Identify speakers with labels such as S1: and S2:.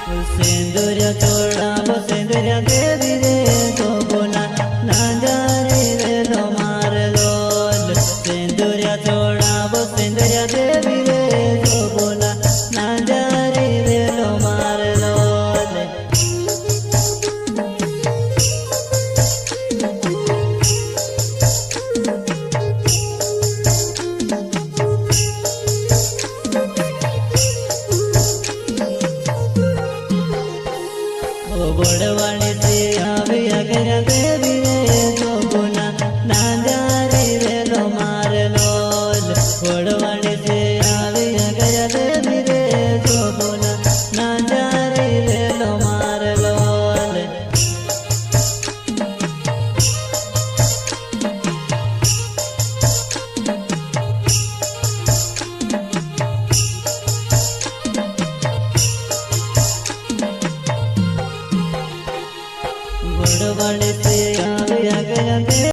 S1: सिंदूर तोड़ा वो सिंदूर देवी रे तो बोला ना जा रे लो मार लोल सिंदूर तोड़ा वो सिंदूर देवी रे तो बोला ना जा रे लो मार लोल गोड़वाड़ी से आवे अगर देवी रे तो बोला ना जा रे लो मार लोल गोड़वाड़ी से आवे अगर देवी रे तो बोला ना जा रे लो मार लोल गोड़वाड़ी से